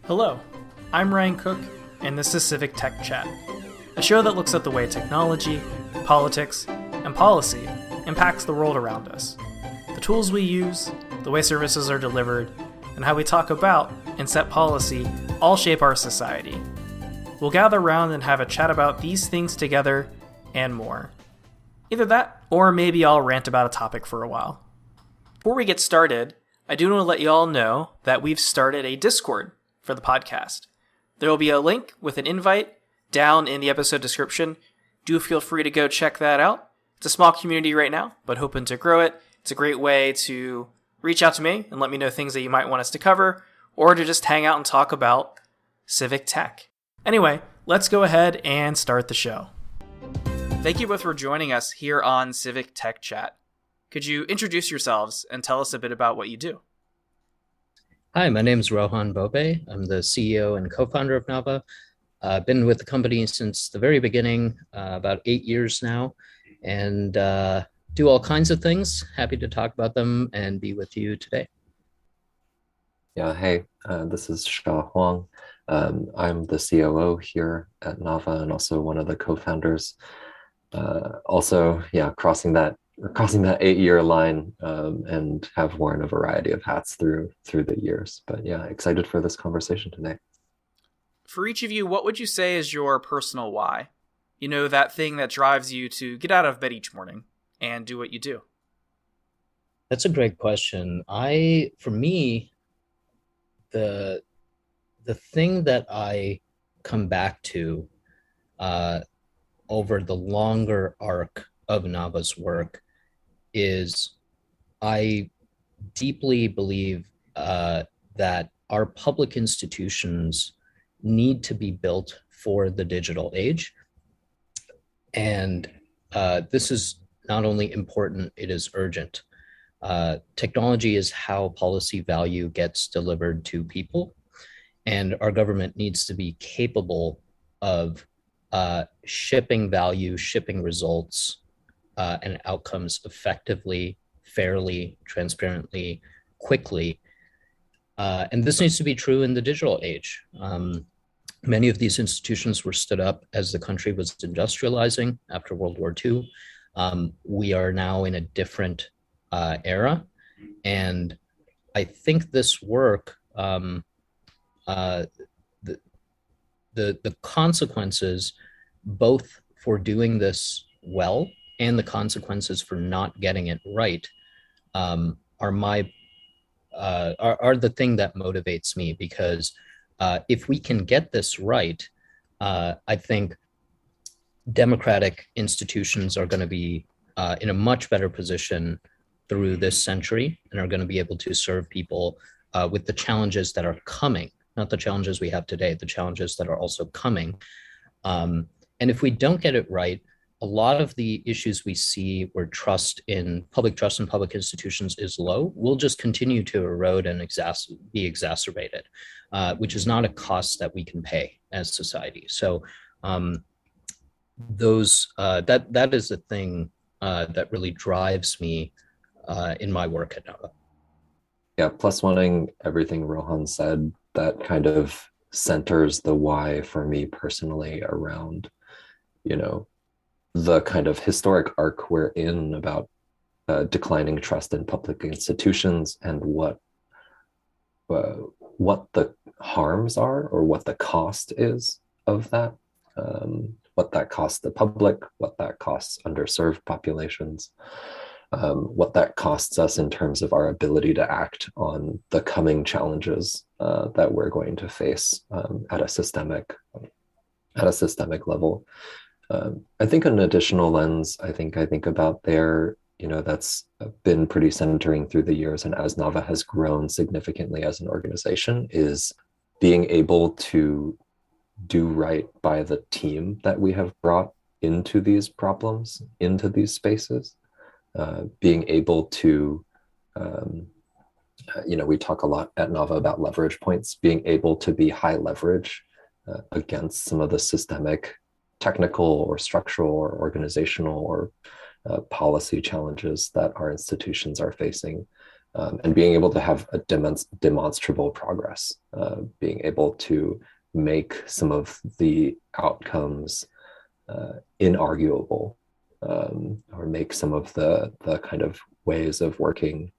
Hello, I'm Ryan Cook, and this is Civic Tech Chat, a show that looks at the way technology, politics, and policy impacts the world around us, the tools we use, the way services are delivered, and how we talk about and set policy all shape our society. We'll gather around and have a chat about these things together and more. Either that, or maybe I'll rant about a topic for a while. Before we get started, I do want to let you all know that we've started a Discord for the podcast. There will be a link with an invite down in the episode description. Do feel free to go check that out. It's a small community right now, but hoping to grow it. It's a great way to reach out to me and let me know things that you might want us to cover, or to just hang out and talk about civic tech. Anyway, let's go ahead and start the show. Thank you both for joining us here on Civic Tech Chat. Could you introduce yourselves and tell us a bit about what you do? Hi, my name is Rohan Bobe. I'm the CEO and co-founder of Nava. I've been with the company since the very beginning, about 8 years now, and do all kinds of things. Happy to talk about them and be with you today. Yeah, hey, this is Sha Huang. I'm the COO here at Nava and also one of the co-founders. Crossing that 8-year line, and have worn a variety of hats through the years. But yeah, excited for this conversation today. For each of you, what would you say is your personal why? You know, that thing that drives you to get out of bed each morning and do what you do. That's a great question. For me, the thing that I come back to over the longer arc of Nava's work is I deeply believe that our public institutions need to be built for the digital age. And this is not only important, it is urgent. Technology is how policy value gets delivered to people, and our government needs to be capable of shipping value, shipping results, and outcomes effectively, fairly, transparently, quickly. And this needs to be true in the digital age. Many of these institutions were stood up as the country was industrializing after World War II. We are now in a different era. And I think this work, the consequences, both for doing this well and the consequences for not getting it right, are the thing that motivates me, because if we can get this right, I think democratic institutions are going to be in a much better position through this century and are going to be able to serve people with the challenges that are coming, not the challenges we have today, the challenges that are also coming. And if we don't get it right, a lot of the issues we see where trust in public institutions is low will just continue to erode and be exacerbated, which is not a cost that we can pay as society. So that is the thing that really drives me in my work at Nava. Yeah, plus wanting everything Rohan said, that kind of centers the why for me personally around, the kind of historic arc we're in about declining trust in public institutions and what the harms are, or what the cost is of that, what that costs the public, what that costs underserved populations, what that costs us in terms of our ability to act on the coming challenges that we're going to face at a systemic level. I think an additional lens I think about there, that's been pretty centering through the years, and as Nava has grown significantly as an organization, is being able to do right by the team that we have brought into these problems, into these spaces. Being able to, we talk a lot at Nava about leverage points, being able to be high leverage against some of the systemic, technical or structural or organizational or policy challenges that our institutions are facing, and being able to have a demonstrable progress, being able to make some of the outcomes inarguable, or make some of the kind of ways of working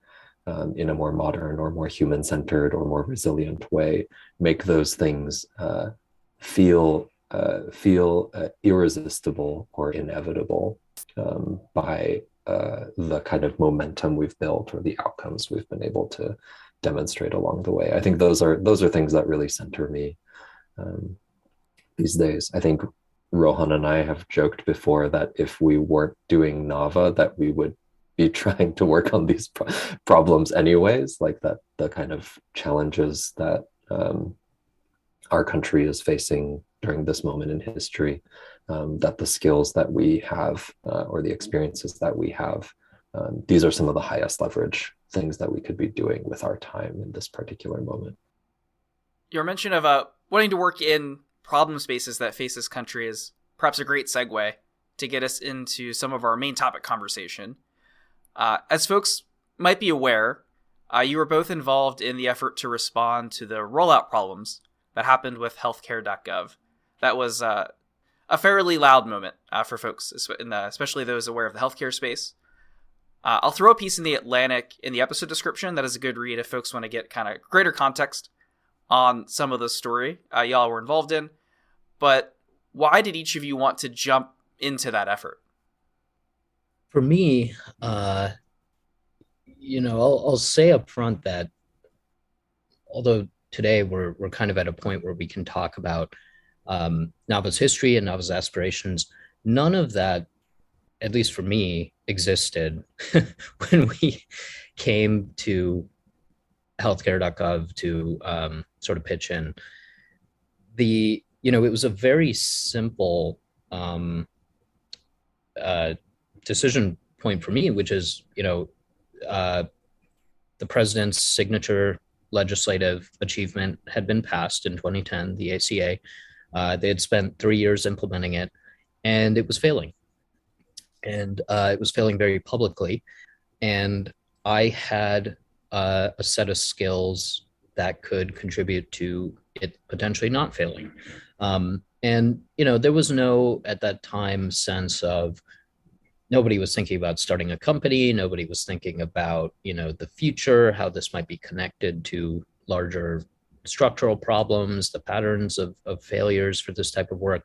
in a more modern or more human-centered or more resilient way, make those things feel irresistible or inevitable by the kind of momentum we've built or the outcomes we've been able to demonstrate along the way. I think those are things that really center me these days. I think Rohan and I have joked before that if we weren't doing Nava, that we would be trying to work on these problems anyways, like that the kind of challenges that our country is facing during this moment in history, that the skills that we have or the experiences that we have, these are some of the highest leverage things that we could be doing with our time in this particular moment. Your mention of wanting to work in problem spaces that face this country is perhaps a great segue to get us into some of our main topic conversation. As folks might be aware, you were both involved in the effort to respond to the rollout problems that happened with healthcare.gov. That was a fairly loud moment for folks, especially those aware of the healthcare space. I'll throw a piece in the Atlantic in the episode description that is a good read if folks want to get kind of greater context on some of the story y'all were involved in. But why did each of you want to jump into that effort? For me, I'll say up front that although today we're kind of at a point where we can talk about Nava's history and Nava's aspirations, none of that, at least for me, existed when we came to healthcare.gov to sort of pitch in. It was a very simple decision point for me, which is, the president's signature legislative achievement had been passed in 2010, the ACA. They had spent 3 years implementing it, and it was failing. And it was failing very publicly. And I had a set of skills that could contribute to it potentially not failing. There was no, at that time, sense of, nobody was thinking about starting a company. Nobody was thinking about, the future, how this might be connected to larger structural problems, the patterns of failures for this type of work.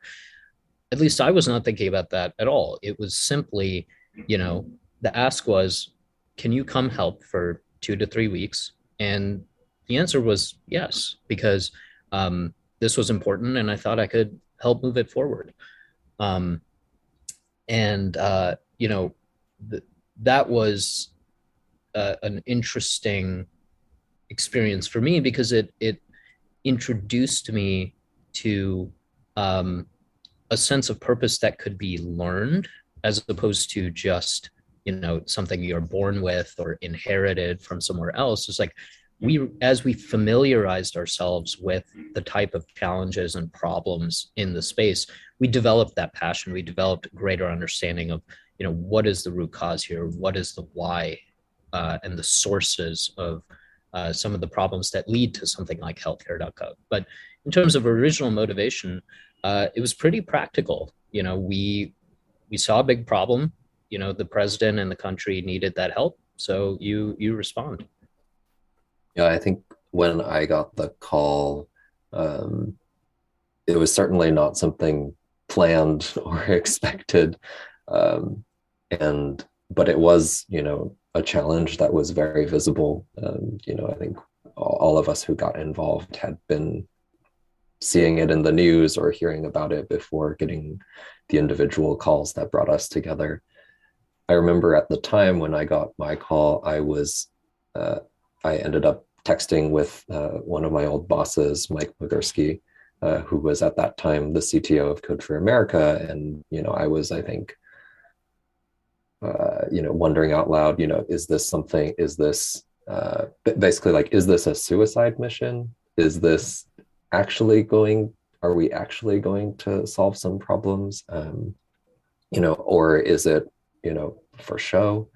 At least I was not thinking about that at all. It was simply, the ask was, can you come help for 2 to 3 weeks? And the answer was yes, because this was important and I thought I could help move it forward. That was an interesting experience for me because it introduced me to a sense of purpose that could be learned as opposed to just, something you're born with or inherited from somewhere else. It's like as we familiarized ourselves with the type of challenges and problems in the space, we developed that passion. We developed greater understanding of, what is the root cause here? What is the why and the sources of some of the problems that lead to something like healthcare.gov. But in terms of original motivation, it was pretty practical. We saw a big problem. The president and the country needed that help. So you respond. Yeah, I think when I got the call, it was certainly not something planned or expected. But it was, a challenge that was very visible. I think all of us who got involved had been seeing it in the news or hearing about it before getting the individual calls that brought us together. I remember at the time when I got my call, I ended up texting with one of my old bosses, Mike Mugursky, who was at that time the CTO of Code for America. And, I was, I think, wondering out loud, is this basically like, is this a suicide mission? Is this are we actually going to solve some problems? Or is it, for show?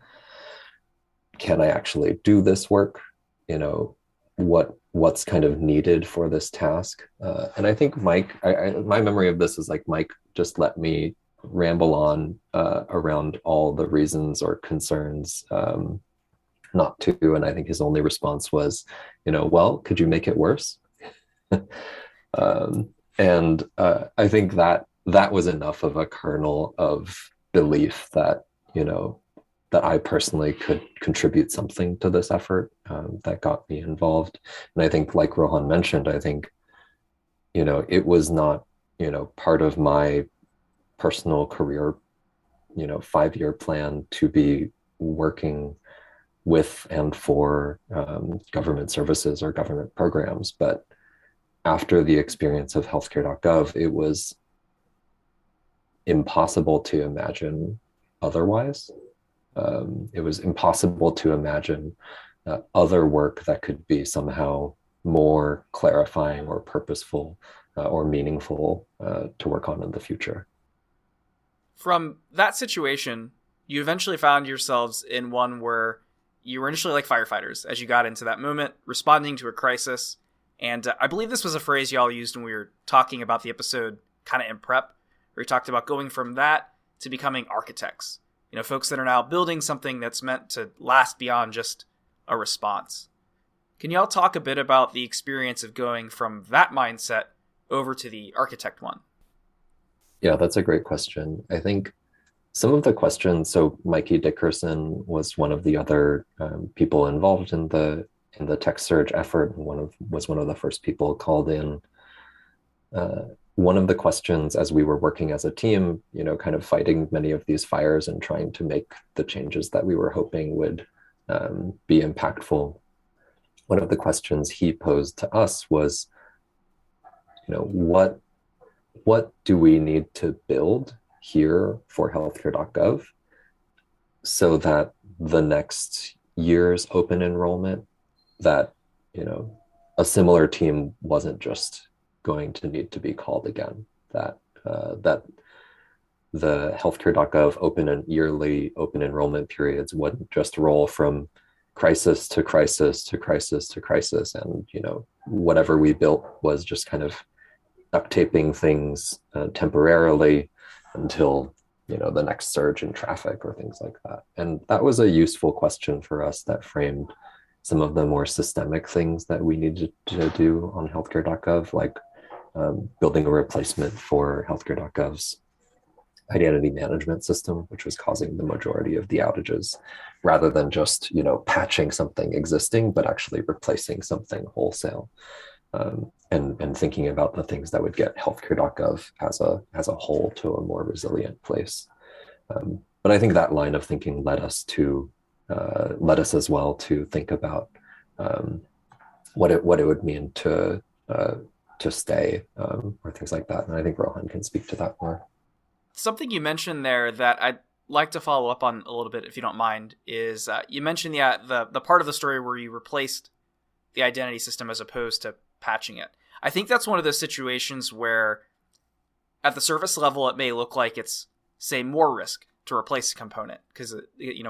can I actually do this work? You know, what's kind of needed for this task? And I think Mike, my memory of this is like Mike just let me ramble on around all the reasons or concerns not to. And I think his only response was, well, could you make it worse? And I think that was enough of a kernel of belief that, that I personally could contribute something to this effort that got me involved. And I think, like Rohan mentioned, I think, it was not, part of my personal career, 5-year plan to be working with and for government services or government programs. But after the experience of healthcare.gov, it was impossible to imagine otherwise. It was impossible to imagine other work that could be somehow more clarifying or purposeful or meaningful to work on in the future. From that situation, you eventually found yourselves in one where you were initially like firefighters as you got into that moment, responding to a crisis. And I believe this was a phrase y'all used when we were talking about the episode kind of in prep, where we talked about going from that to becoming architects. Folks that are now building something that's meant to last beyond just a response. Can y'all talk a bit about the experience of going from that mindset over to the architect one? Yeah, that's a great question. I think some of the questions, so Mikey Dickerson was one of the other people involved in the tech surge effort, and was one of the first people called in. One of the questions as we were working as a team, kind of fighting many of these fires and trying to make the changes that we were hoping would be impactful. One of the questions he posed to us was, what do we need to build here for healthcare.gov so that the next year's open enrollment, that, a similar team wasn't just going to need to be called again, that the healthcare.gov yearly open enrollment periods wouldn't just roll from crisis to crisis to crisis to crisis, and whatever we built was just kind of duct taping things temporarily until the next surge in traffic or things like that. And that was a useful question for us that framed some of the more systemic things that we needed to do on healthcare.gov, like building a replacement for healthcare.gov's identity management system, which was causing the majority of the outages, rather than just patching something existing, but actually replacing something wholesale, and thinking about the things that would get healthcare.gov as a whole to a more resilient place. But I think that line of thinking led us as well to think about what it would mean to stay, or things like that. And I think Rohan can speak to that more. Something you mentioned there that I'd like to follow up on a little bit, if you don't mind, is you mentioned the part of the story where you replaced the identity system as opposed to patching it. I think that's one of those situations where at the surface level, it may look like it's, say, more risk to replace a component because,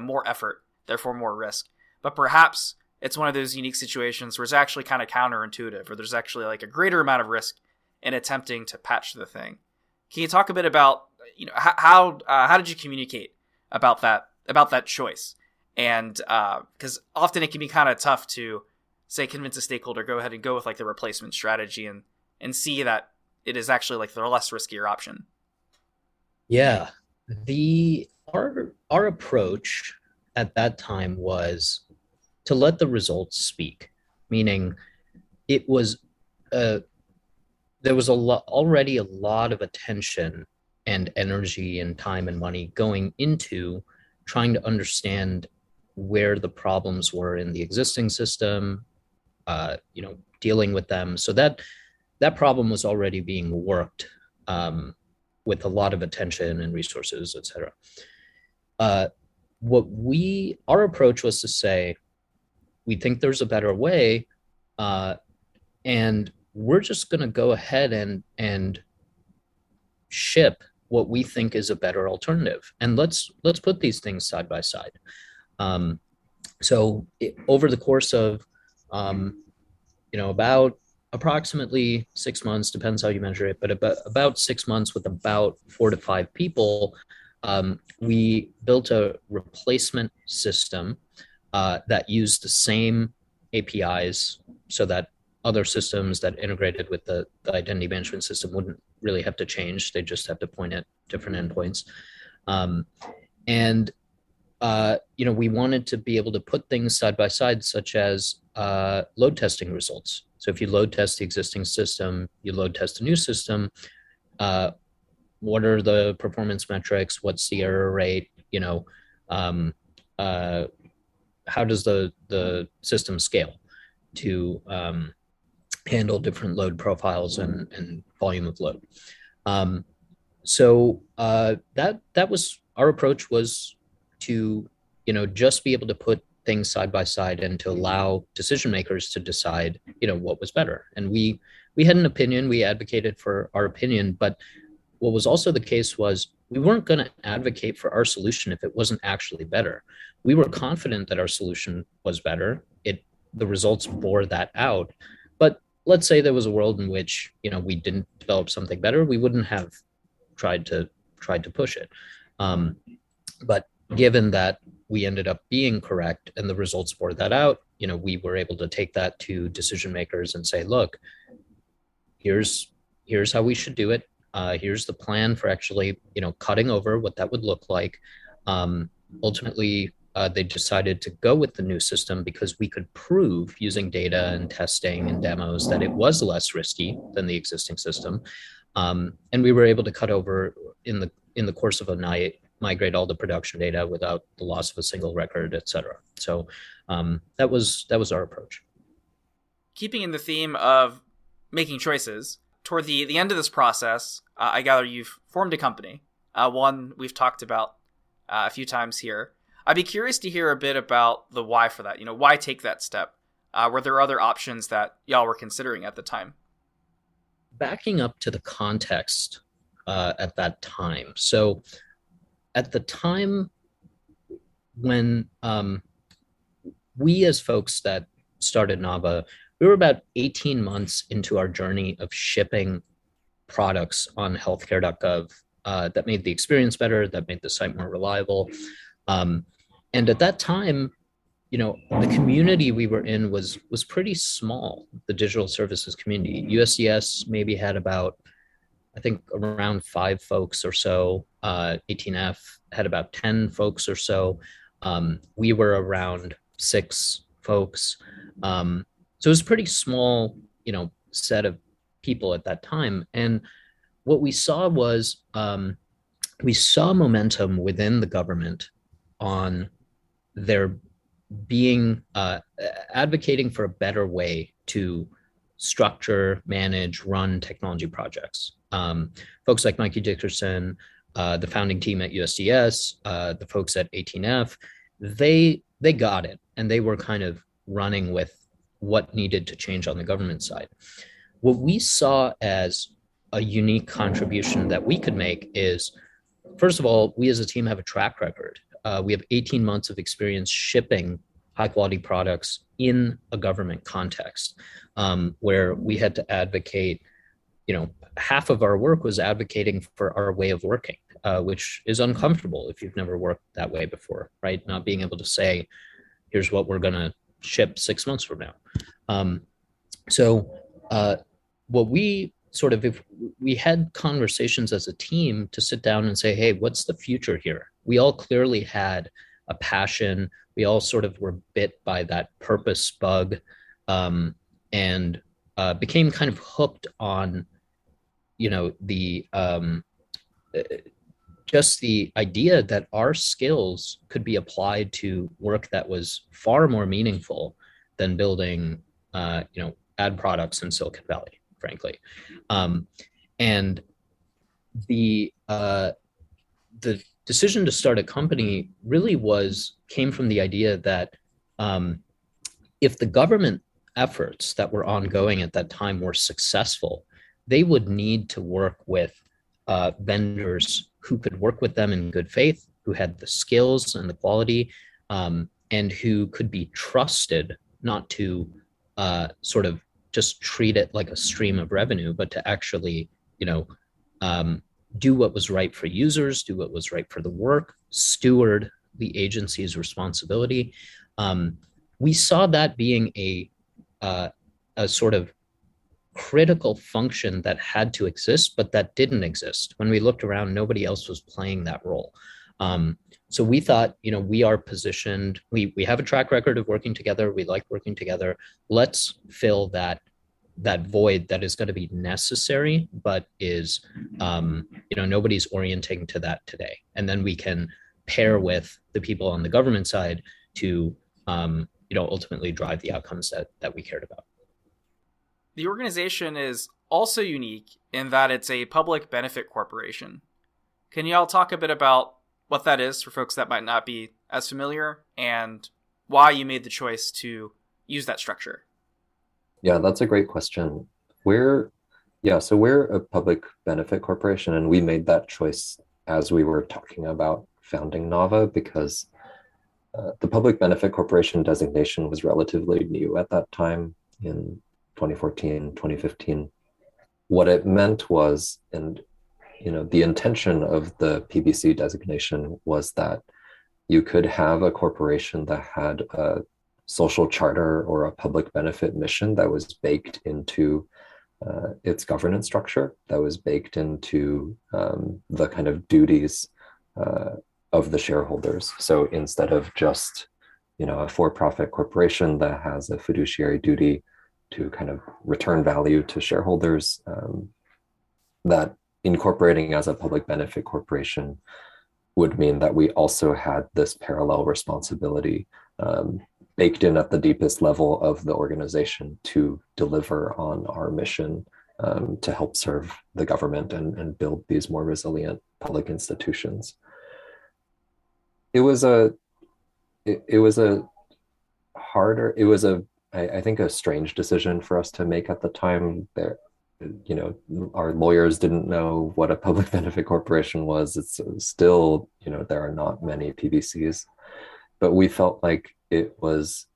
more effort, therefore more risk. But perhaps it's one of those unique situations where it's actually kind of counterintuitive, or there's actually like a greater amount of risk in attempting to patch the thing. Can you talk a bit about, how did you communicate about that choice? And because often it can be kind of tough to, say, convince a stakeholder, go ahead and go with like the replacement strategy and see that it is actually like the less riskier option. Yeah, our approach at that time was to let the results speak, meaning it was there was already a lot of attention and energy and time and money going into trying to understand where the problems were in the existing system, dealing with them. So that problem was already being worked with a lot of attention and resources, et cetera. Our approach was to say, we think there's a better way, and we're just going to go ahead and ship what we think is a better alternative. And let's put these things side by side. So over the course of, um, about approximately 6 months, depends how you measure it, but about 6 months with about 4 to 5 people, we built a replacement system that used the same APIs so that other systems that integrated with the identity management system wouldn't really have to change. They just have to point at different endpoints. Um, and we wanted to be able to put things side by side, such as load testing results. So if you load test the existing system, you load test a new system, uh, what are the performance metrics? What's the error rate? Um, uh, how does the system scale to handle different load profiles and volume of load? Um, that was our approach, was to just be able to put things side by side and to allow decision makers to decide what was better. And we had an opinion, we advocated for our opinion, but what was also the case was we weren't going to advocate for our solution if it wasn't actually better. We were confident that our solution was better. The results bore that out. But let's say there was a world in which we didn't develop something better, we wouldn't have tried to push it. But given that we ended up being correct and the results bore that out, we were able to take that to decision makers and say, look, here's how we should do it. Here's the plan for actually, cutting over what that would look like. Ultimately, they decided to go with the new system because we could prove using data and testing and demos that it was less risky than the existing system. And we were able to cut over in the course of a night, migrate all the production data without the loss of a single record, et cetera. So that was our approach. Keeping in the theme of making choices, toward the end of this process, I gather you've formed a company, one we've talked about a few times here. I'd be curious to hear a bit about the why for that. Why take that step? Were there other options that y'all were considering at the time? Backing up to the context at that time. So at the time when we as folks that started Nava, we were about 18 months into our journey of shipping products on healthcare.gov that made the experience better, that made the site more reliable. And at that time, the community we were in was pretty small, the digital services community. USCS maybe had about, I think, around 5 folks or so. 18F had about 10 folks or so. We were around 6 folks. So it was a pretty small, set of people at that time. And what we saw was we saw momentum within the government on their being advocating for a better way to structure, manage, run technology projects. Folks like Mikey Dickerson, the founding team at USDS, the folks at 18F, they got it, and they were kind of running with what needed to change on the government side. What we saw as a unique contribution that we could make is, first of all, we as a team have a track record. We have 18 months of experience shipping high quality products in a government context, where we had to advocate, half of our work was advocating for our way of working, which is uncomfortable if you've never worked that way before, right? Not being able to say, here's what we're going to ship 6 months from now. What we if we had conversations as a team to sit down and say, hey, what's the future here? We all clearly had a passion. We all sort of were bit by that purpose bug, and became kind of hooked on, just the idea that our skills could be applied to work that was far more meaningful than building, ad products in Silicon Valley, frankly. And the decision to start a company really came from the idea that if the government efforts that were ongoing at that time were successful, they would need to work with vendors who could work with them in good faith, who had the skills and the quality, and who could be trusted not to sort of just treat it like a stream of revenue, but to actually, um, do what was right for users, do what was right for the work, steward the agency's responsibility. We saw that being a sort of critical function that had to exist, but that didn't exist. When we looked around, nobody else was playing that role. So we thought, we are positioned, we have a track record of working together. We like working together. Let's fill that void that is going to be necessary, but is, nobody's orienting to that today. And then we can pair with the people on the government side to, ultimately drive the outcomes that we cared about. The organization is also unique in that it's a public benefit corporation. Can you all talk a bit about what that is for folks that might not be as familiar, and why you made the choice to use that structure? Yeah, that's a great question. We're a public benefit corporation, and we made that choice as we were talking about founding Nava, because the public benefit corporation designation was relatively new at that time in 2014, 2015. What it meant was, and the intention of the PBC designation was that you could have a corporation that had a social charter or a public benefit mission that was baked into its governance structure, that was baked into the kind of duties of the shareholders. So instead of just, a for-profit corporation that has a fiduciary duty to kind of return value to shareholders, that incorporating as a public benefit corporation would mean that we also had this parallel responsibility baked in at the deepest level of the organization to deliver on our mission, to help serve the government and build these more resilient public institutions. It was a I think a strange decision for us to make at the time. There, our lawyers didn't know what a public benefit corporation was. It's still, there are not many PBCs, but we felt like it was,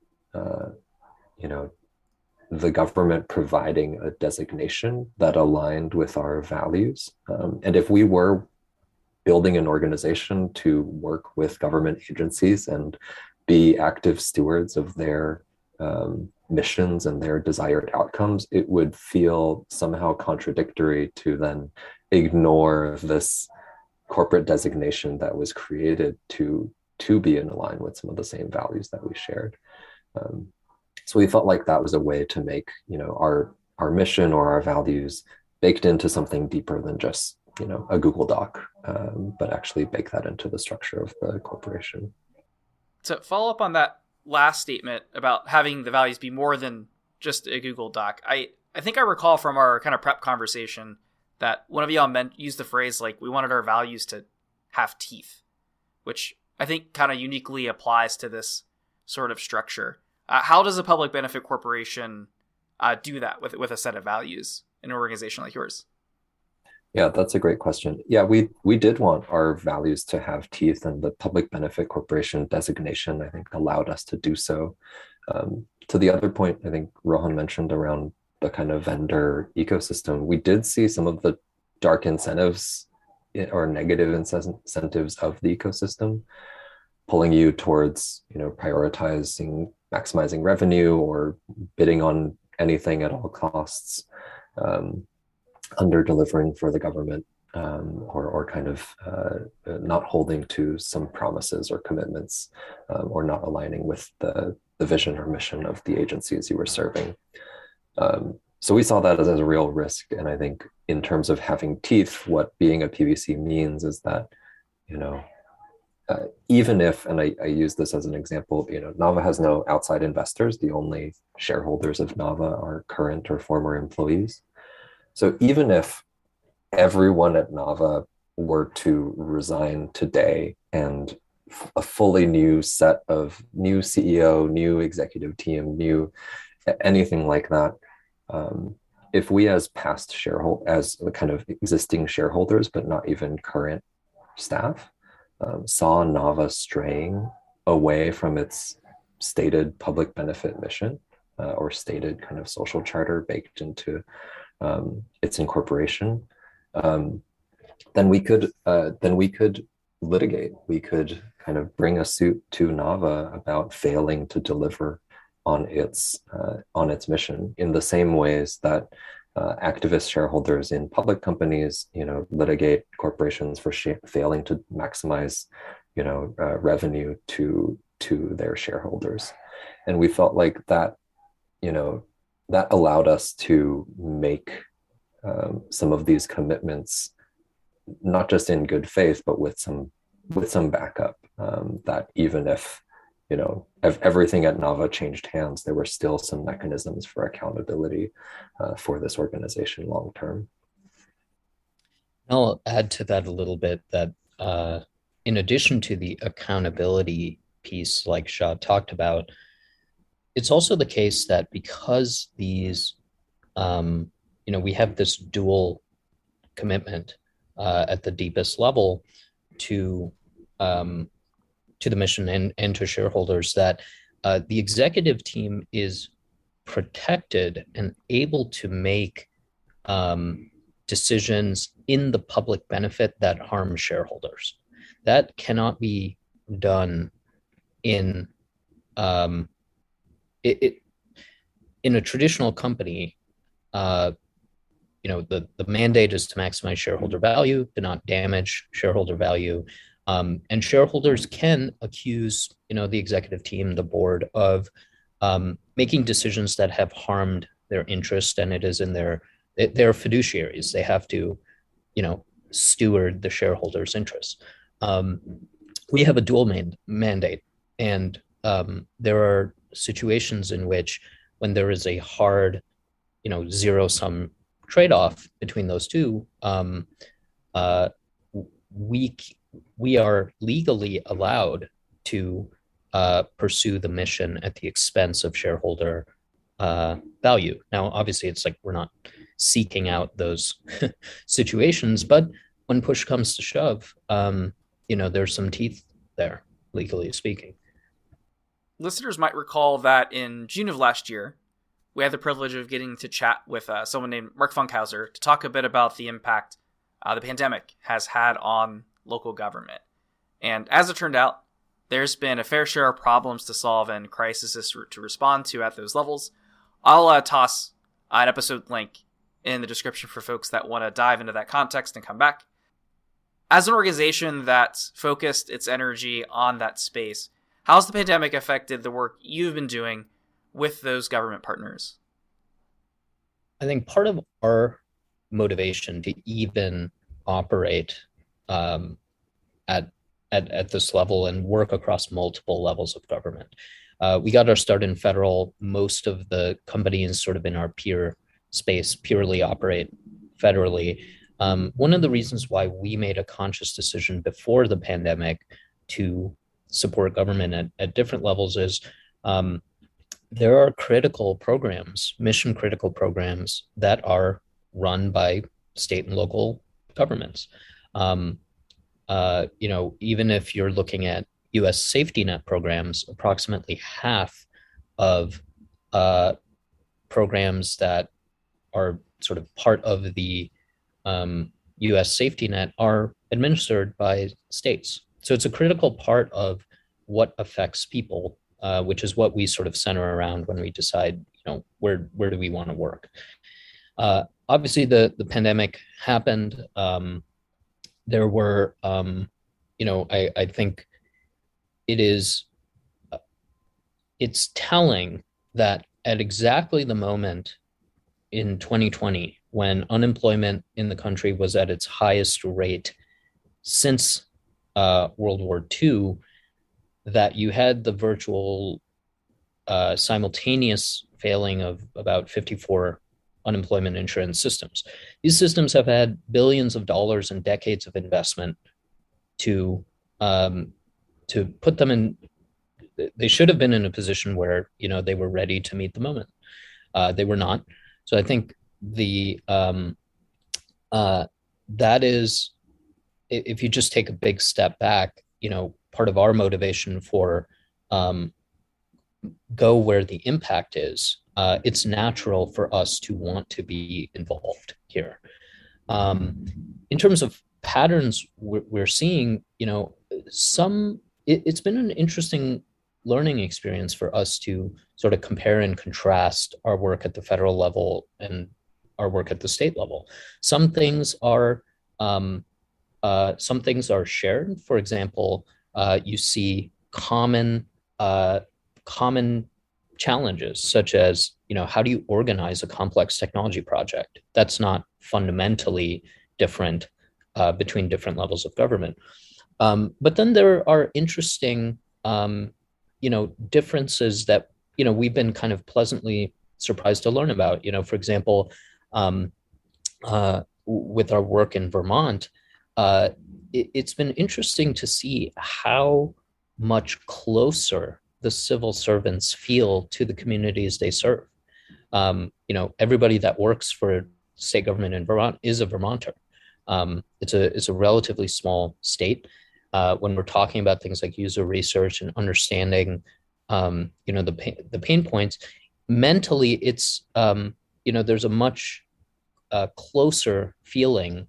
the government providing a designation that aligned with our values. And if we were building an organization to work with government agencies and be active stewards of their missions and their desired outcomes, it would feel somehow contradictory to then ignore this corporate designation that was created to be in line with some of the same values that we shared. So we felt like that was a way to make, our mission or our values baked into something deeper than just, a Google Doc, but actually bake that into the structure of the corporation. To follow up on that last statement about having the values be more than just a Google Doc, I think I recall from our kind of prep conversation that one of y'all used the phrase like we wanted our values to have teeth, which I think kind of uniquely applies to this sort of structure. How does a public benefit corporation do that with a set of values in an organization like yours? Yeah, that's a great question. Yeah, we did want our values to have teeth, and the public benefit corporation designation, I think, allowed us to do so. To the other point, I think Rohan mentioned around the kind of vendor ecosystem, we did see some of the dark incentives or negative incentives of the ecosystem pulling you towards, prioritizing, maximizing revenue or bidding on anything at all costs, under delivering for the government, or kind of not holding to some promises or commitments, or not aligning with the vision or mission of the agencies you were serving. So we saw that as a real risk. And I think in terms of having teeth, what being a PBC means is that, even if, and I use this as an example, Nava has no outside investors. The only shareholders of Nava are current or former employees. So even if everyone at Nava were to resign today and a fully new set of new CEO, new executive team, new anything like that, if we as past as kind of existing shareholders, but not even current staff, saw Nava straying away from its stated public benefit mission or stated kind of social charter baked into its incorporation, um, then we could litigate. We could kind of bring a suit to Nava about failing to deliver on its mission in the same ways that activist shareholders in public companies, litigate corporations for failing to maximize, revenue to their shareholders. And we felt like that, that allowed us to make some of these commitments, not just in good faith, but with some backup. That even if if everything at Nava changed hands, there were still some mechanisms for accountability for this organization long term. I'll add to that a little bit that in addition to the accountability piece, like Shah talked about, it's also the case that because these, we have this dual commitment at the deepest level to the mission and to shareholders, that the executive team is protected and able to make decisions in the public benefit that harm shareholders. That cannot be done in in a traditional company. The mandate is to maximize shareholder value, to not damage shareholder value. And shareholders can accuse, the executive team, the board, of making decisions that have harmed their interest, and it is in they're fiduciaries. They have to, steward the shareholders' interests. We have a dual mandate, and there are situations in which, when there is a hard, zero-sum trade-off between those two, we are legally allowed to pursue the mission at the expense of shareholder value. Now, obviously, it's like we're not seeking out those situations, but when push comes to shove, there's some teeth there, legally speaking. Listeners might recall that in June of last year, we had the privilege of getting to chat with someone named Mark Funkhauser to talk a bit about the impact the pandemic has had on local government. And as it turned out, there's been a fair share of problems to solve and crises to respond to at those levels. I'll toss an episode link in the description for folks that want to dive into that context and come back. As an organization that's focused its energy on that space, how's the pandemic affected the work you've been doing with those government partners? I think part of our motivation to even operate at this level and work across multiple levels of government. We got our start in federal. Most of the companies sort of in our peer space purely operate federally. One of the reasons why we made a conscious decision before the pandemic to support government at different levels is there are critical programs, mission critical programs, that are run by state and local governments. Even if you're looking at U.S. safety net programs, approximately half of programs that are sort of part of the U.S. safety net are administered by states. So it's a critical part of what affects people, which is what we sort of center around when we decide, where do we want to work. Obviously, the pandemic happened. There were, I think it's telling that at exactly the moment in 2020, when unemployment in the country was at its highest rate since World War II, that you had the virtual simultaneous failing of about 54 unemployment insurance systems. These systems have had billions of dollars and decades of investment to put them in. They should have been in a position where they were ready to meet the moment. They were not. So I think that is, if you just take a big step back, part of our motivation for go where the impact is, it's natural for us to want to be involved here. In terms of patterns we're seeing, it's been an interesting learning experience for us to sort of compare and contrast our work at the federal level and our work at the state level. Some things are shared. For example, you see common challenges, such as, how do you organize a complex technology project? That's not fundamentally different between different levels of government. But then there are interesting, differences that, we've been kind of pleasantly surprised to learn about. For example, with our work in Vermont, it's been interesting to see how much closer the civil servants feel to the communities they serve. Everybody that works for state government in Vermont is a Vermonter. It's a relatively small state. When we're talking about things like user research and understanding, the pain points, mentally, it's there's a much closer feeling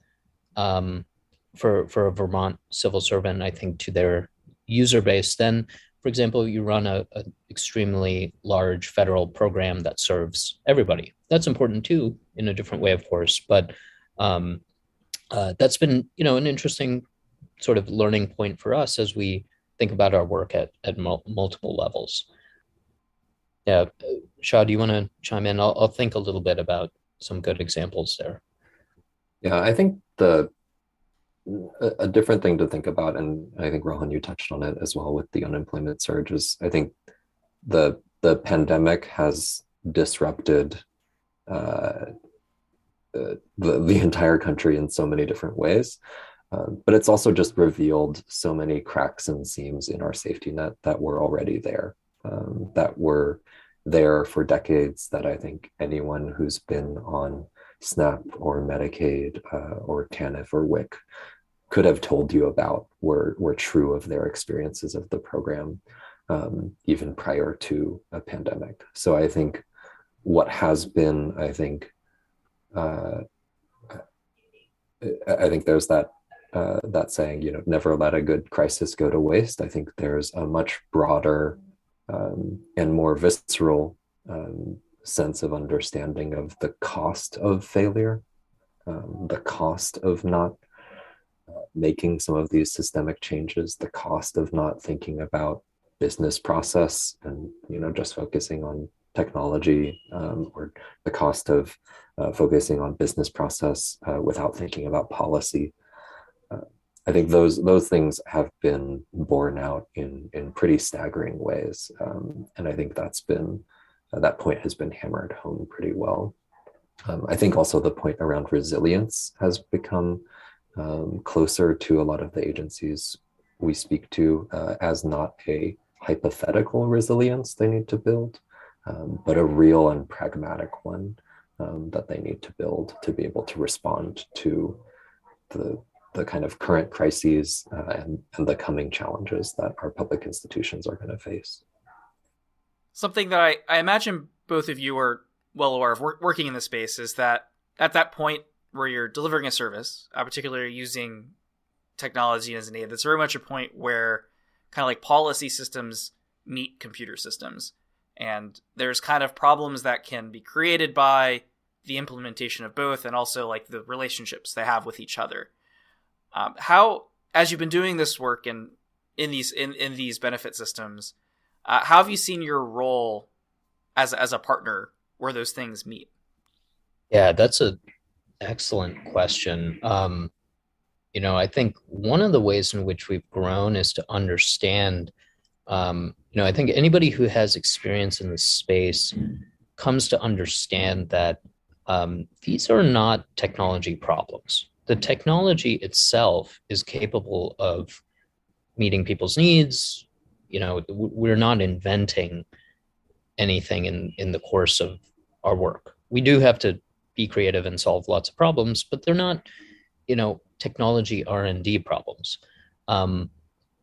for a Vermont civil servant, I think, to their user base than, for example, you run a extremely large federal program that serves everybody. That's important too, in a different way, of course. But that's been, an interesting sort of learning point for us as we think about our work at multiple levels. Yeah, Shah, do you want to chime in? I'll think a little bit about some good examples there. Yeah, I think a different thing to think about, and I think Rohan, you touched on it as well with the unemployment surge, is I think the pandemic has disrupted the entire country in so many different ways. But it's also just revealed so many cracks and seams in our safety net that were already there, that were there for decades, that I think anyone who's been on SNAP or Medicaid or TANF or WIC could have told you about were true of their experiences of the program, even prior to a pandemic. So I think what has been, I think there's that saying, never let a good crisis go to waste. I think there's a much broader and more visceral sense of understanding of the cost of failure, the cost of not making some of these systemic changes, the cost of not thinking about business process and just focusing on technology, or the cost of focusing on business process without thinking about policy. I think those things have been borne out in pretty staggering ways, and I think that point has been hammered home pretty well. I think also the point around resilience has become closer to a lot of the agencies we speak to, as not a hypothetical resilience they need to build, but a real and pragmatic one that they need to build to be able to respond to the kind of current crises and the coming challenges that our public institutions are going to face. Something that I imagine both of you are well aware of working in this space is that at that point where you're delivering a service, particularly using technology as an aid, that's very much a point where kind of like policy systems meet computer systems. And there's kind of problems that can be created by the implementation of both, and also like the relationships they have with each other. How, as you've been doing this work in these benefit systems, how have you seen your role as a partner where those things meet? Yeah, that's an excellent question. I think one of the ways in which we've grown is to understand, I think anybody who has experience in this space comes to understand that these are not technology problems. The technology itself is capable of meeting people's needs. We're not inventing anything in the course of our work. We do have to be creative and solve lots of problems, but they're not, technology R&D problems.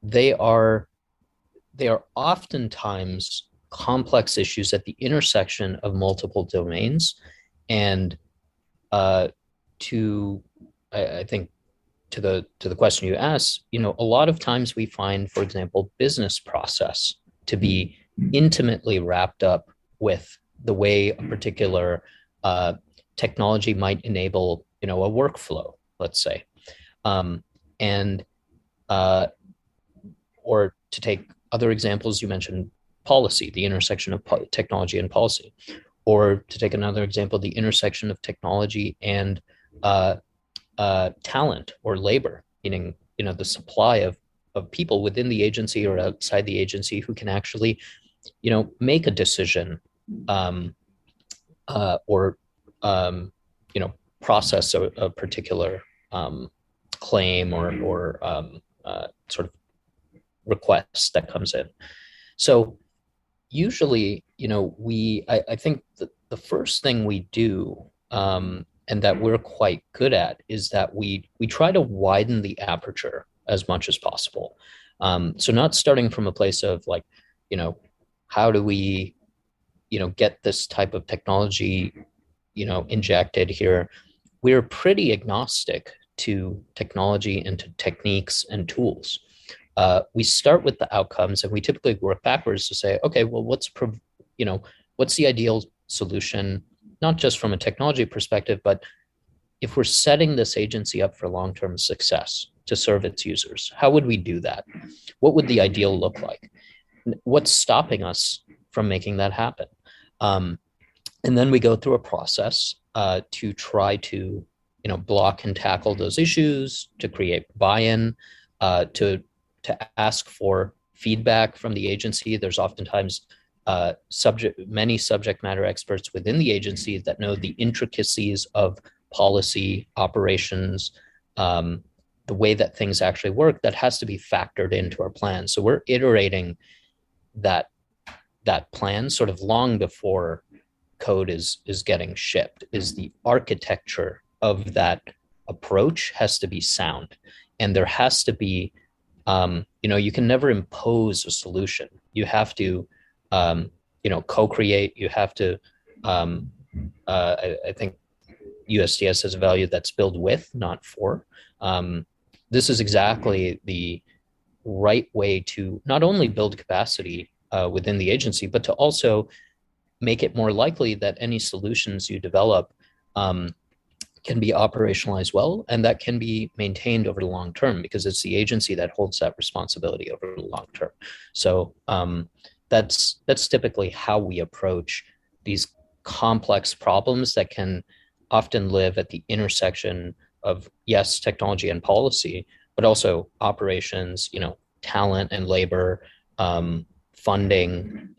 They are oftentimes complex issues at the intersection of multiple domains. And I think to the question you asked, a lot of times we find, for example, business process to be intimately wrapped up with the way a particular technology might enable, a workflow, let's say, and or to take other examples, you mentioned policy, the intersection of technology and policy, or to take another example, the intersection of technology and talent or labor, meaning the supply of people within the agency or outside the agency who can actually make a decision or process a particular claim or sort of request that comes in. So usually, I think the first thing we do, and that we're quite good at, is that we try to widen the aperture as much as possible. So not starting from a place of like, how do we, get this type of technology, injected here. We're pretty agnostic to technology and to techniques and tools. We start with the outcomes, and we typically work backwards to say, okay, well, what's the ideal solution, not just from a technology perspective, but if we're setting this agency up for long-term success to serve its users, how would we do that? What would the ideal look like? What's stopping us from making that happen? And then we go through a process to try to, block and tackle those issues, to create buy-in, to ask for feedback from the agency. There's oftentimes many subject matter experts within the agency that know the intricacies of policy, operations, the way that things actually work, that has to be factored into our plan. So we're iterating that plan sort of long before code is getting shipped. Is the architecture of that approach has to be sound, and there has to be you can never impose a solution. You have to co-create. You have to I think USDS has a value that's build with, not for. This is exactly the right way to not only build capacity within the agency, but to also make it more likely that any solutions you develop can be operationalized well, and that can be maintained over the long term, because it's the agency that holds that responsibility over the long term. So that's typically how we approach these complex problems that can often live at the intersection of, yes, technology and policy, but also operations, talent and labor, funding,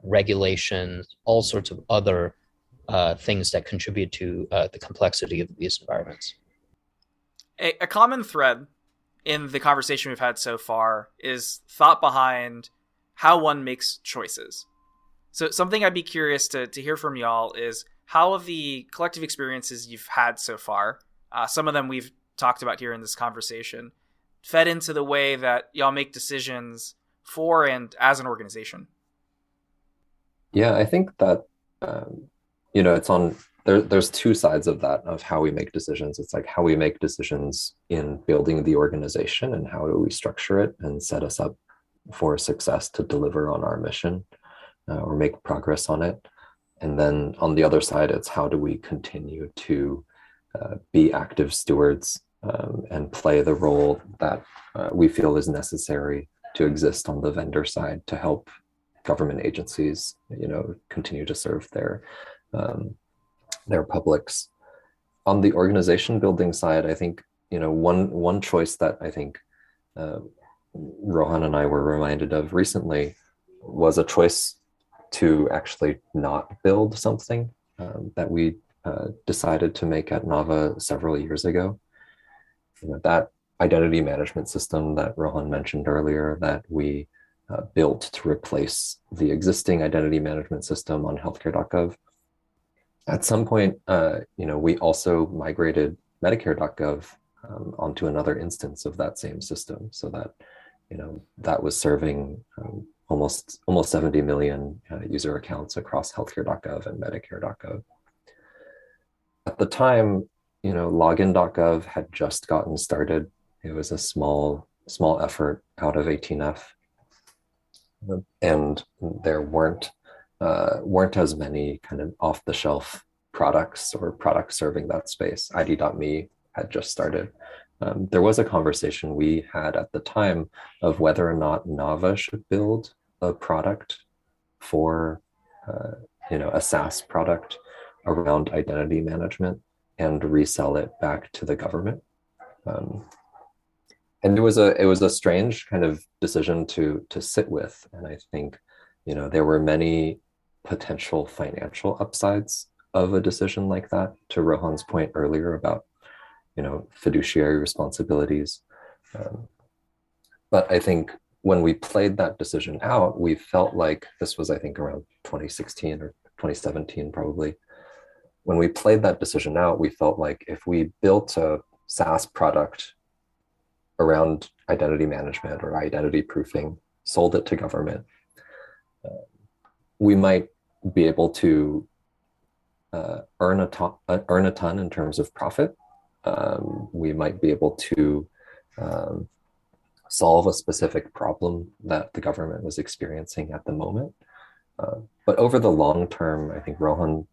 regulations, all sorts of other things that contribute to the complexity of these environments. A common thread in the conversation we've had so far is thought behind how one makes choices. So something I'd be curious to hear from y'all is, how have the collective experiences you've had so far, some of them we've talked about here in this conversation, fed into the way that y'all make decisions for and as an organization? Yeah, I think that, it's on, there's two sides of that, of how we make decisions. It's like how we make decisions in building the organization, and how do we structure it and set us up for success to deliver on our mission or make progress on it. And then on the other side, it's how do we continue to be active stewards and play the role that we feel is necessary to exist on the vendor side to help government agencies, continue to serve their publics. On the organization building side, I think, one choice that I think Rohan and I were reminded of recently was a choice to actually not build something that we decided to make at Nava several years ago. That identity management system that Rohan mentioned earlier, that we built to replace the existing identity management system on healthcare.gov. At some point, we also migrated Medicare.gov onto another instance of that same system, so that, that was serving almost 70 million user accounts across healthcare.gov and medicare.gov. At the time, login.gov had just gotten started. It was a small effort out of 18F, and there weren't as many kind of off-the-shelf products or products serving that space. ID.me had just started. There was a conversation we had at the time of whether or not Nava should build a product for, a SaaS product around identity management and resell it back to the government. And it was a strange kind of decision to sit with. And I think, there were many potential financial upsides of a decision like that, to Rohan's point earlier about, fiduciary responsibilities. But I think when we played that decision out, we felt like this was, I think, around 2016 or 2017, probably. When we played that decision out, we felt like if we built a SaaS product around identity management or identity proofing, sold it to government, we might be able to earn a ton in terms of profit. We might be able to solve a specific problem that the government was experiencing at the moment. But over the long term, I think Rohan,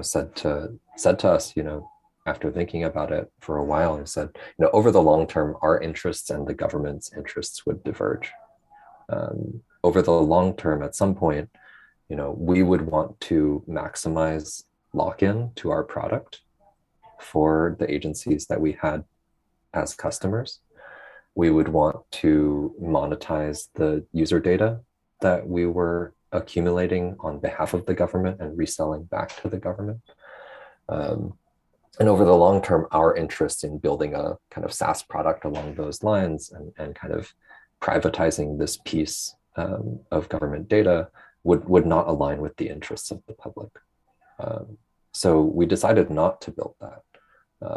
said to us, after thinking about it for a while, he said, over the long term, our interests and the government's interests would diverge. Over the long term, at some point, we would want to maximize lock-in to our product for the agencies that we had as customers. We would want to monetize the user data that we were accumulating on behalf of the government and reselling back to the government. And over the long term, our interest in building a kind of SaaS product along those lines and kind of privatizing this piece of government data would not align with the interests of the public. So we decided not to build that.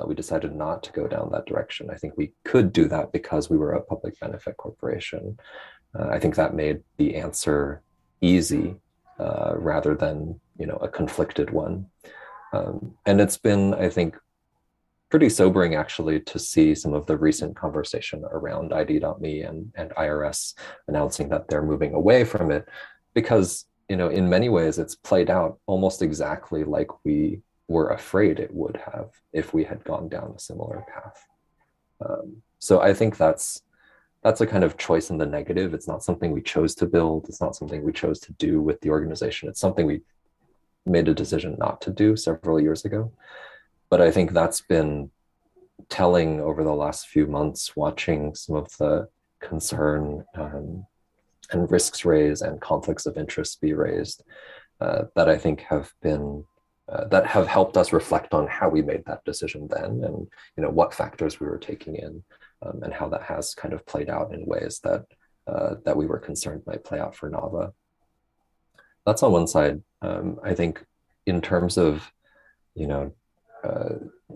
We decided not to go down that direction. I think we could do that because we were a public benefit corporation. I think that made the answer easy rather than a conflicted one. And it's been, I think, pretty sobering actually to see some of the recent conversation around ID.me and IRS announcing that they're moving away from it, because in many ways it's played out almost exactly like we were afraid it would have if we had gone down a similar path. So I think that's a kind of choice in the negative. It's not something we chose to build. It's not something we chose to do with the organization. It's something we made a decision not to do several years ago. But I think that's been telling over the last few months, watching some of the concern and risks raised and conflicts of interest be raised, that I think have been that have helped us reflect on how we made that decision then, and what factors we were taking in, and how that has kind of played out in ways that that we were concerned might play out for Nava. That's on one side. I think in terms of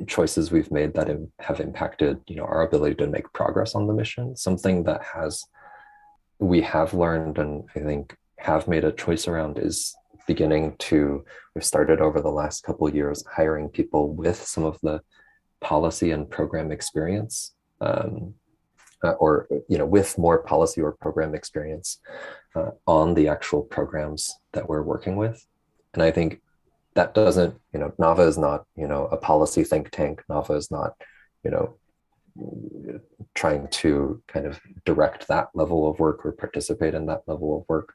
choices we've made that have impacted our ability to make progress on the mission, something that we have learned and I think have made a choice around is we've started over the last couple of years hiring people with some of the policy and program experience, or with more policy or program experience on the actual programs that we're working with. And I think that doesn't, Nava is not, a policy think tank. Nava is not, trying to kind of direct that level of work or participate in that level of work.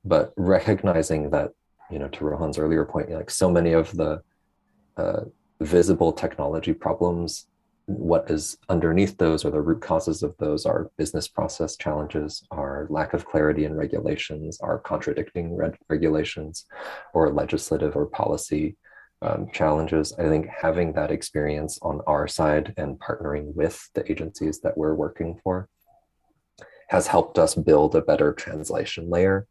But recognizing that, to Rohan's earlier point, like so many of the visible technology problems, what is underneath those or the root causes of those are business process challenges, are lack of clarity in regulations, are contradicting regulations, or legislative or policy challenges. I think having that experience on our side and partnering with the agencies that we're working for has helped us build a better translation layer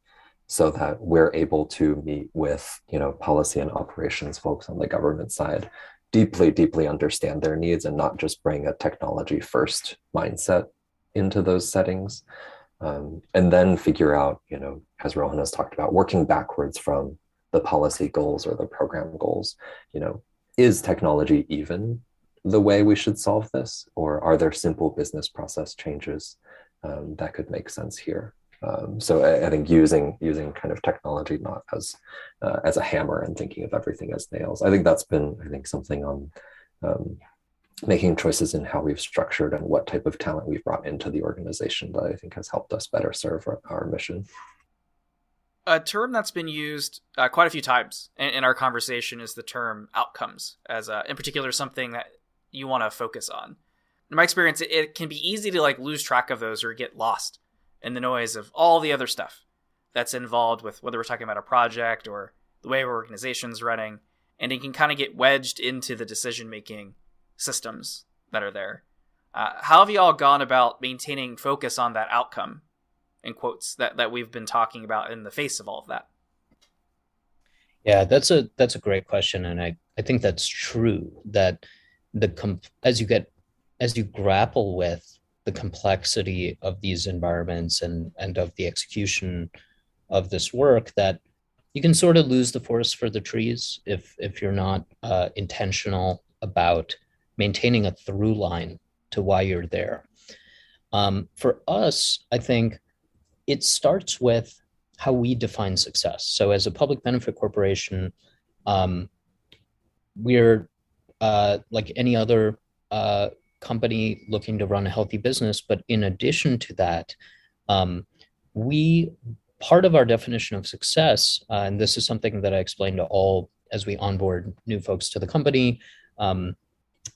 so that we're able to meet with, policy and operations folks on the government side, deeply understand their needs and not just bring a technology first mindset into those settings, And then figure out, as Rohan has talked about, working backwards from the policy goals or the program goals, is technology even the way we should solve this? Or are there simple business process changes that could make sense here? So I think using kind of technology not as a hammer and thinking of everything as nails. I think that's been, something on making choices in how we've structured and what type of talent we've brought into the organization that I think has helped us better serve our mission. A term that's been used quite a few times in our conversation is the term outcomes, as in particular something that you want to focus on. In my experience, it can be easy to lose track of those or get lost in the noise of all the other stuff that's involved with whether we're talking about a project or the way our organization's running, and it can kind of get wedged into the decision-making systems that are there. How have you all gone about maintaining focus on that outcome, in quotes, that we've been talking about in the face of all of that? Yeah, that's a great question, and I think that's true that as you grapple with the complexity of these environments and of the execution of this work, that you can sort of lose the forest for the trees if you're not intentional about maintaining a through line to why you're there. For us, I think it starts with how we define success. So as a public benefit corporation, we're like any other company looking to run a healthy business. But in addition to that, part of our definition of success, and this is something that I explain to all as we onboard new folks to the company, I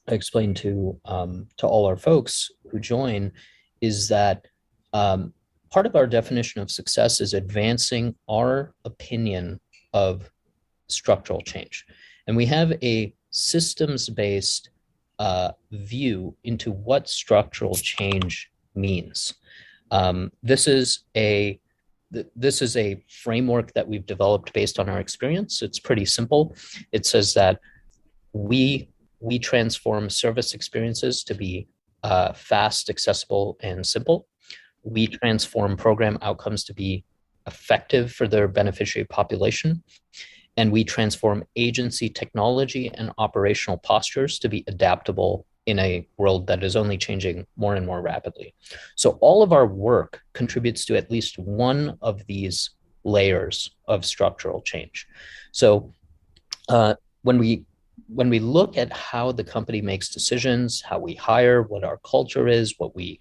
explain to all our folks who join, is that part of our definition of success is advancing our opinion of structural change. And we have a systems-based view into what structural change means. This is a framework that we've developed based on our experience. It's pretty simple. It says that we transform service experiences to be fast, accessible, and simple. We transform program outcomes to be effective for their beneficiary population. And we transform agency technology and operational postures to be adaptable in a world that is only changing more and more rapidly. So all of our work contributes to at least one of these layers of structural change. So when we look at how the company makes decisions, how we hire, what our culture is, when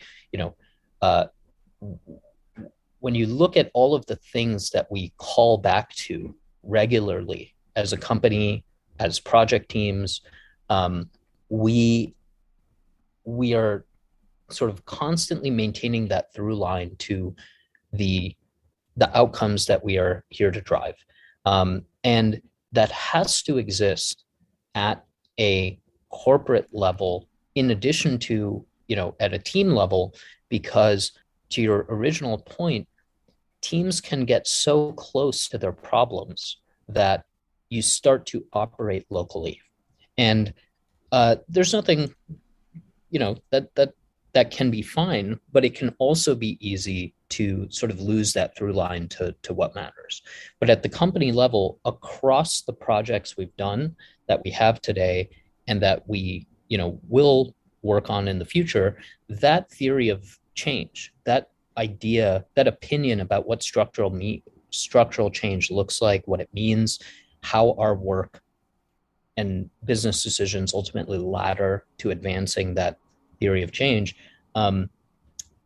you look at all of the things that we call back to regularly as a company, as project teams, we are sort of constantly maintaining that through line to the outcomes that we are here to drive. And that has to exist at a corporate level in addition to, at a team level, because to your original point, teams can get so close to their problems that you start to operate locally. And there's nothing, that can be fine, but it can also be easy to sort of lose that through line to what matters. But at the company level, across the projects we've done, that we have today, and that we, will work on in the future, that theory of change, that idea, that opinion about what structural change looks like, what it means, how our work and business decisions ultimately ladder to advancing that theory of change,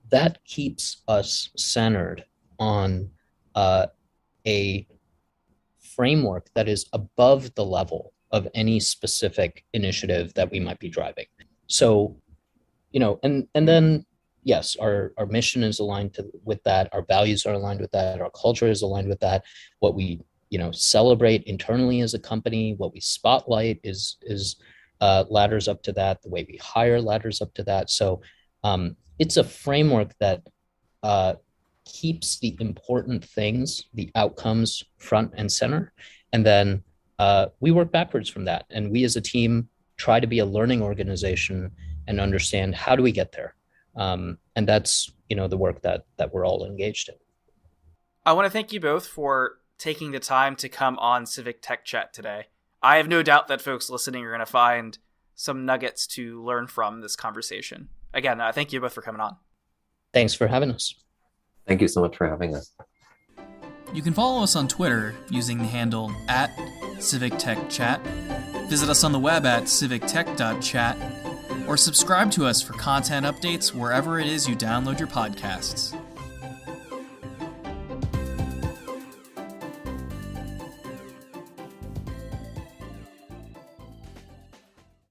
that keeps us centered on a framework that is above the level of any specific initiative that we might be driving. So, and then, yes, our mission is aligned with that. Our values are aligned with that. Our culture is aligned with that. What we, celebrate internally as a company, what we spotlight is ladders up to that. The way we hire ladders up to that. So it's a framework that keeps the important things, the outcomes, front and center. And then we work backwards from that. And we as a team try to be a learning organization and understand, how do we get there? And that's, the work that we're all engaged in. I want to thank you both for taking the time to come on Civic Tech Chat today. I have no doubt that folks listening are going to find some nuggets to learn from this conversation. Again, thank you both for coming on. Thanks for having us. Thank you so much for having us. You can follow us on Twitter using the handle @CivicTechChat, visit us on the web at civictech.chat, or subscribe to us for content updates wherever it is you download your podcasts.